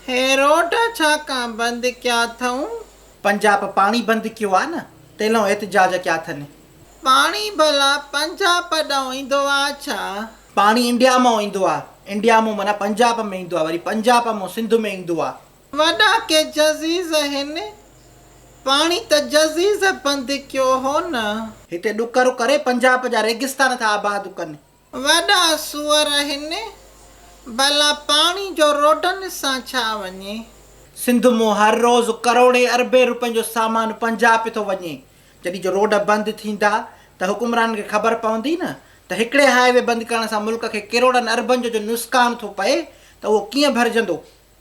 हे road छाकां बंदि कया अथऊं? पंजाब पाणी बंदि कयो आहे न, तेलो एहतजाज कया अथनि। पाणी भला पंजाब ॾांहुं ईंदो आहे छा? पाणी इंडिया मां ईंदो आहे, इंडिया मां माना पंजाब में ईंदो आहे, वरी पंजाब मां सिंध में ईंदो आहे। वॾा के जज़ीज़ आहिनि, पाणी त जज़ीज़ बंदि कयो हो न। हिते ॾुकरु करे पंजाब जा रेगिस्तान था आबाद कनि। वॾा सूअर आहिनि, भला पाणी जो रोडनि सां छा वञे? सिंध मां हर रोज़ करोड़े अरबे रुपयनि जो सामान पंजाब पियो थो वञे। जॾहिं जो रोड बंदि थींदा त हुकुमरान खे ख़बर पवंदी न त हिकिड़े हाईवे बंदि करण सां मुल्क खे करोड़नि अरबनि जो नुक़सानु थो पए, त उहो कीअं भरिजंदो।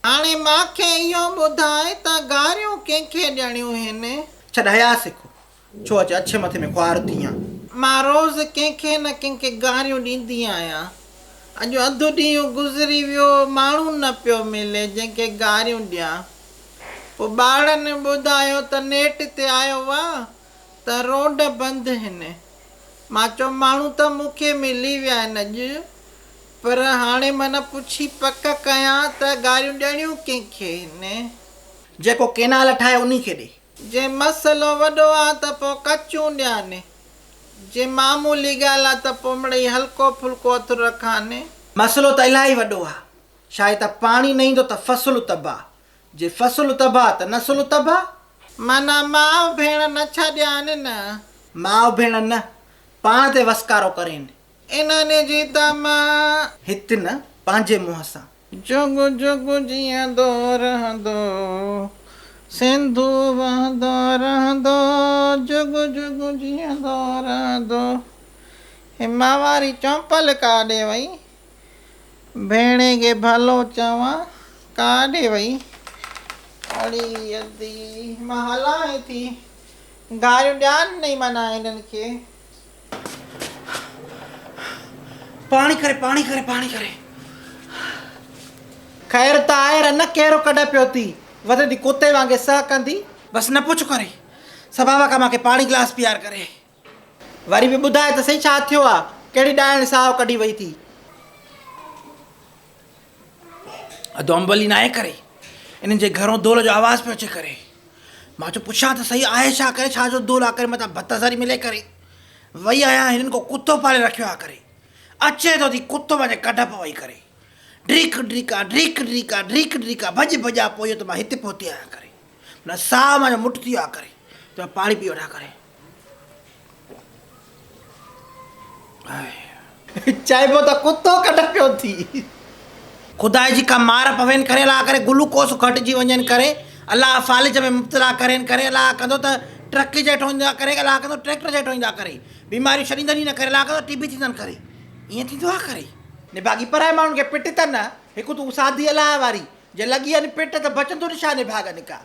हाणे मूंखे इहो ॿुधाए त गारियूं कंहिंखे ॾियणियूं आहिनि? छॾ हया सिखो, छो अचे अछे मथे में ख्वार थी आहियां। मां रोज़ कंहिंखे न कंहिंखे गारियूं ॾींदी आहियां। अॼु अधु ॾींहुं गुज़री वियो, माण्हू न पियो मिले जंहिंखे गारियूं ॾियां। पोइ ॿारनि ॿुधायो त नेट ते आयो आहे त रोड बंदि आहिनि। मां चयो माण्हू त मूंखे मिली विया आहिनि अॼु, पर हाणे माना पुछी पक कयां त गारियूं ॾियणियूं कंहिंखे आहिनि। जेको केनाल ठाहे उन्ही खे ॾे। जे मसइलो वॾो आहे त पोइ कचूं ॾियानि, जे मामूली ॻाल्हि आहे त पोइ मिड़ई हल्को फुल्को हथु रखानि। मसइलो त इलाही वॾो आहे। शायदि त पाणी न ईंदो त फ़सुलु तबाह, जे फ़सुलु तबाह त नसुलु तबाह। माना माउ भेण न छा ॾियानि न। माउ भेण न, पाण ते वसकारो करेनि। इन्हनि जी त मां हिते न पंहिंजे मुंहं सां जुग जुग जीअंदो रहंदो, सिंधु वहंदो रहंदो, जुग जुग जीअंदो रहंदो। हे मावारी चौंपल काॾे वई? भेणे खे भलो चवां काॾे वई? अड़ी अदी मां हलां थी, गारियूं ॾियानि नहीं माना हिननि खे। पाणी करे पाणी करे पाणी करे। ख़ैर त आहे न, कहिड़ो कॾ पियो थी वधंदी कुते वांगुरु सह कंदी। बसि न पुछ करे, सभावा का मूंखे पाणी गिलास पीआर करे। वरी बि ॿुधाए त सही छा थियो आहे, कहिड़ी ॾाइण साहु कढी वई थी। अधु अंबली न आहे करे, इन्हनि जे घरों दोल जो आवाज़ पियो अचे करे। मां चयो पुछां त सही आहे छा करे, छा जो दोल आहे करे, मथां बदतज़ारी मिले करे। वई आहियां, हिननि को कुतो पाले रखियो आहे करे। अचे थो थी कुतो पंहिंजे कढ पवई करे, ड्रीक ड्रीका ड्रीक ड्रीका ड्रीक ड्रीका भॼ भॼा पोइ त मां हिते पहुती आहियां करे। न साह मुंहिंजो मुठ थी वियो आहे करे, त मां पाणी पी वठां करे। चइबो त कुतो कढ पियो थी। ख़ुदा जी का मार पवेनि करे, अलाह करे ग्लूकोस घटिजी वञनि करे, अलाह फालिज में मुब्तला करेनि करे, अलाह कंदो त ट्रक जेठो ईंदा करे, अलाह कंदो ट्रैक्टर जेठो ईंदा करे, बीमारियूं छॾींदनि ई न करे, अलाह कंदो टीबी थींदनि करे। ईअं थींदो आहे करे। ने बाक़ी पराए माण्हुनि खे पिट त न, हिकु तूं सादी अलाह वारी जे लॻी वञे पिट त बचंदो निशाने भागनि का।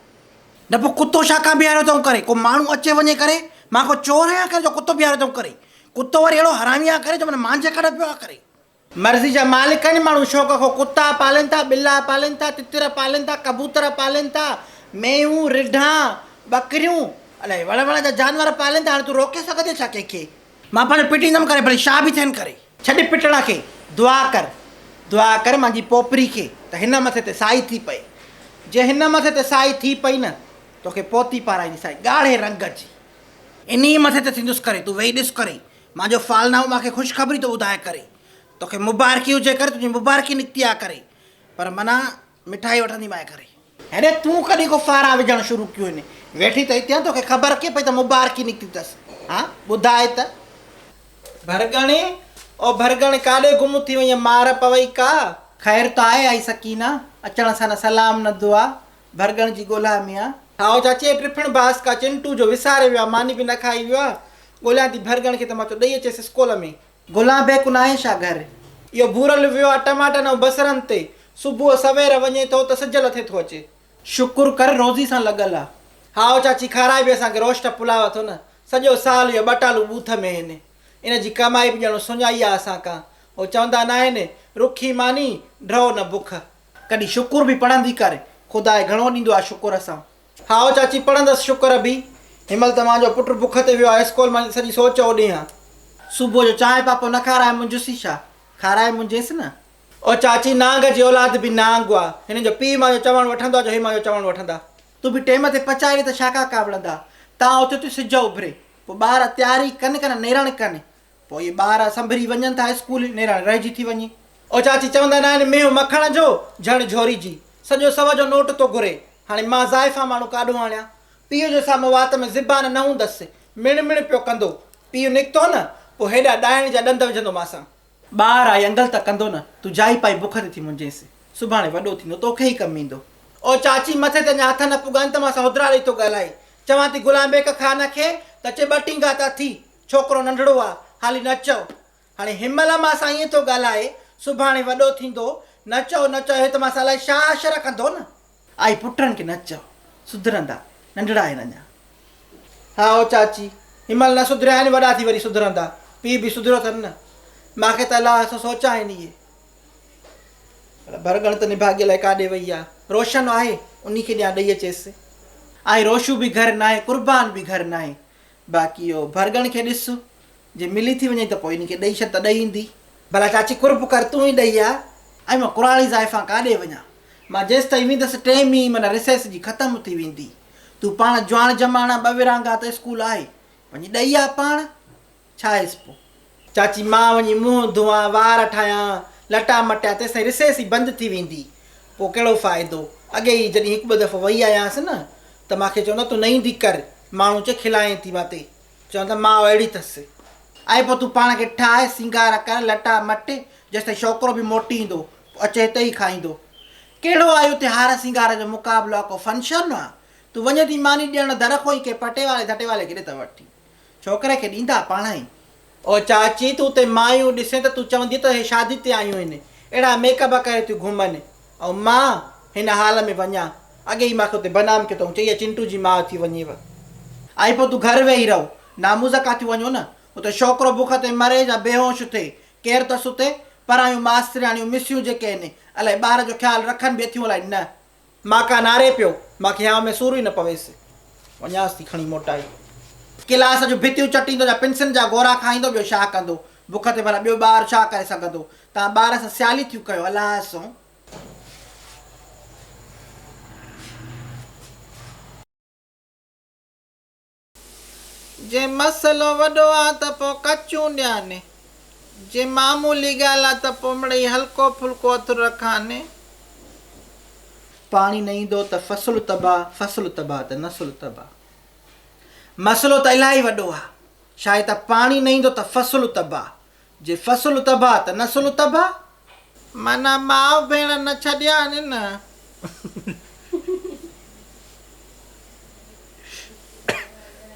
न पोइ कुतो छा का बीहारियो अथऊं करे, को माण्हू अचे वञे करे, मां को चोर आहियां करे जो कुतो बीहारियो अथऊं करे। कुतो वरी अहिड़ो हरामी आहे करे जो माना मांझे कढ पियो आहे करे। मर्ज़ी जा मालिक आहिनि माण्हू, शौक़ खां कुता पालनि था, ॿिला पालनि था, तितर पालनि था, कबूतर पालनि था, मेहूं रिढा ॿकरियूं, अलाए वण वण जा जानवर पालनि था। हाणे तूं रोके सघंदे छा कंहिंखे? मां पाण पिटींदमि करे, भले छा बि थियनि करे। छॾ पिटण खे, दुआ कर मुंहिंजी पोपरी खे त हिन मथे ते साई थी पए। जे हिन मथे ते साई थी पई न, तोखे पोती पाराईंदी साई ॻाढ़े रंग जी, इन्ही मथे ते थींदुसि करे। तूं वेही ॾिस करे, मुंहिंजो फालनाओ मूंखे ख़ुशख़बरी थो ॿुधाए करे। तोखे मुबारकी हुजे करे, तुंहिंजी मुबारकी निकिती आहे करे, पर माना मिठाई वठंदी माए करे। हेॾे तूं कॾहिं को फारा विझणु शुरू कयो आहिनि? वेठी त हिते तोखे ख़बर कीअं पई त मुबारकी निकिती अथसि? हा ॿुधाए त। भरगणे ओ भरगणे काॾे गुम थी वई, मार पवई का? ख़ैर त आहे आई सकीना, अचण सां न सलाम न दुआ, भरगण जी ॻोल्हा में आहे। हाओ चाची टिफिन बास का चिंटू जो विसारे वियो आहे, मानी बि न खाई वियो आहे। ॻोल्हियां थी भरगण खे, त मां चयो ॾेई अचेसि स्कूल में। गुलाम बेक न आहे छा घर? इहो भूरल वियो आहे टमाटनि ऐं बसरनि ते, सुबुह सवेर वञे थो त सिज लथे थो अचे। शुकुर कर रोज़ी सां लॻल आहे। हाओ चाची खाराए बि असांखे रोस्ट पुलाव थो न, सॼो साल इहो ॿटालू बूथ में आहिनि। इन जी कमाई बि ॼणो सुञाई आहे असां खां। उहो चवंदा न आहिनि रुखी मानी ड्रो न बुख। कॾहिं शुकुर बि पढ़ंदी कर, ख़ुदा घणो ॾींदो आहे शुकुर सां। हाओ चाची पढ़ंदसि शुकुर बि। हिनमहिल त मुंहिंजो पुटु बुख ते वियो आहे स्कूल मां, सॼी सोच ओॾे आहे। सुबुह जो चांहि पापो न खाराए मुंहिंजुसि छा, खाराए मुंहिंजेसि न। ओ चाची नांग जी औलाद बि नांग आहे, हिन जो पीउ मां जो चवणु वठंदो आहे जो हे मां जो चवणु वठंदा। तू बि टेम ते पचाए त छा का वणंदा। तव्हां उते सिज उभिरे, पोइ ॿार तयारी कनि नेरण कनि, पोइ इहे ॿार संभरी वञनि था स्कूल, नेरण रहिजी थी वञे। ओ चाची चवंदा न आहिनि मेंहं मखण जो झण झोरी जी, सॼो सव जो नोट थो घुरे। हाणे मां ज़ाइफ़ा माण्हू काॾो आणियां, पीउ जो साम्हूं वात में ज़िबान न हूंदसि, मिण मिण पियो कंदो। पीउ निकितो न पोइ हेॾा ॾाइण जा ॾंद विझंदो मांसां। ॿार आई अंगल त कंदो न, तूं जाई पाई बुख ते थी मुंहिंजेसि, सुभाणे वॾो थींदो तोखे ई कमु ईंदो। ओ चाची मथे ते अञा हथ न पुॻनि त मां सां हुदरा ॾेई थो ॻाल्हाए। चवां थी गुलाम बेग ख़ान खे त चए 2 टींगा था थी, छोकिरो नंढड़ो आहे, हाली न चओ। हाणे हिनमहिल मां सां ईअं थो ॻाल्हाए, सुभाणे वॾो थींदो न चओ न चओ, हे त मां सां अलाए छा अशर कंदो न। आई पुटनि खे न चओ, सुधरंदा, नंढड़ा आहिनि अञा। हा ओ चाची हिनमहिल न सुधरिया आहिनि, वॾा थी वरी सुधरंदा। पीउ बि सुधरियो अथनि न, मूंखे त अलाह सां सोचा आहिनि इहे। भरगण त निभाॻे लाइ काॾे वई आहे, रोशन आहे उन खे ॾियां ॾेई अचेसि। ऐं रोशू बि घर न आहे, कुर्बान बि घर न आहे, बाक़ी इहो भरगण खे ॾिस, जे मिली थी वञे त पोइ इन खे ॾेई छॾ त ॾेई ईंदी। भला चाची कुर्ब कर, तूं ई ॾेई आहे। ऐं मां कुराड़ी ज़ाइफ़ा काॾे वञा, मां जेसि ताईं वेंदसि 3 माना रिसेस जी ख़तमु थी वेंदी। तूं पाण जवान जमाना 2 विरांगा त स्कूल आहे, वञी ॾेई आहे पाण, छा आहेसि पोइ। चाची मां वञी मुंहुं धोआं, वार ठाहियां, लटा मटिया, तेसिताईं रिसेस ई बंदि थी वेंदी, पोइ कहिड़ो फ़ाइदो। अॻे ई जॾहिं 1-2 दफ़ो वई आयासीं न त मूंखे चवंदा तूं न ईंदी कर, माण्हू चए खिलाए थी मां ते, चवंदा मां अहिड़ी अथसि। ऐं पोइ तूं पाण खे ठाहे सिंगार कर, लटा मटे, जेसिताईं छोकिरो बि मोटी ईंदो अचे हिते ई खाईंदो। कहिड़ो आहे उते हार सिंगार जो मुक़ाबिलो आहे, को फंक्शन आहे। तूं वञे थी मानी ॾियणु दर खां ई के पटे वारे धटे वारे खे ॾे त वठी, छोकिरे खे ॾींदा पाण ई। ओ चाची तूं ते मायूं ॾिसे त तूं चवंदी त हे शादी ते आयूं आहिनि, अहिड़ा मेकअप करे थियूं घुमनि, ऐं मां हिन हाल में वञा। अॻे ई मूंखे उते बदनाम कयो अथऊं, चई चिंटू जी माउ थी वञेव। ऐं पोइ तूं घर वेही रहो, नामूज़ काथे वञो न, उते छोकिरो बुख ते मरे या बेहोश थिए, केरु त सुते, परायूं मास्तरियाणियूं मिसियूं जेके आहिनि अलाए ॿार जो ख़्यालु रखनि बि थियूं अलाए न। मां का नारे पियो, मूंखे हाँ में सूर ई न पवेसि, वञासि थी खणी मोटाई। क्लास जूं भितियूं चटींदो या पिंसन जा गोरा खाईंदो, ॿियो छा कंदो, बुख ते भला ॿियो ॿारु छा करे सघंदो। तव्हां ॿार सां सियाली थियूं कयो अलाह सां। जे मसइलो वॾो आहे त पोइ कचूं ॾियानि, जे मामूली ॻाल्हि आहे त पोइ मिड़ई हल्को फुल्को हथु रखाने। पाणी न ईंदो त फ़सुलु तबाह, फ़सुलु तबाह त नसुलु तबाह। मसइलो त इलाही वॾो आहे, छा आहे त पाणी न ईंदो त फ़सुलु तबाह, जे फ़सुलु तबाह त नसुलु तबाह। माना माउ भेण न छॾिया आहिनि न।